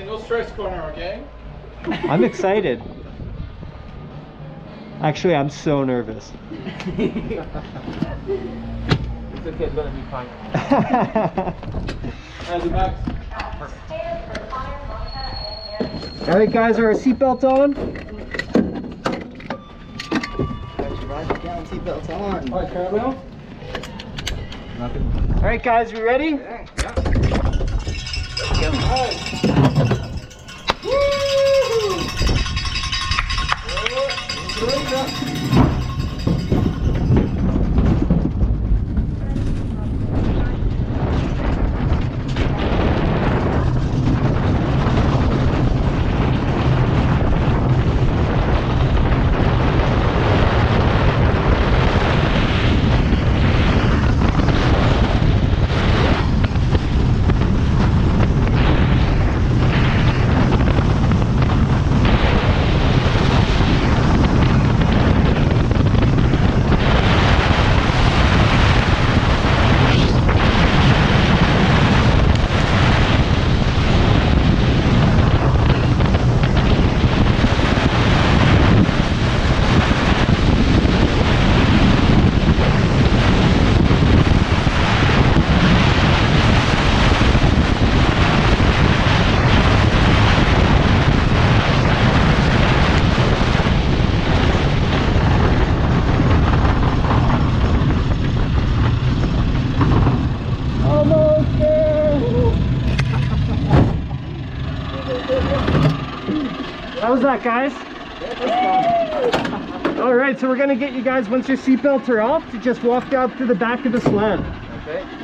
Okay, no stress corner, okay? I'm excited. Actually, I'm so nervous. It's okay, it's gonna be fine. As a max. All right, guys, are our seatbelts on? Down, seatbelts on. All right, caramel. All right, guys, we ready? Almost there. How was that, guys? All right, so we're gonna get you guys, once your seatbelts are off, to just walk out to the back of the sled. Okay.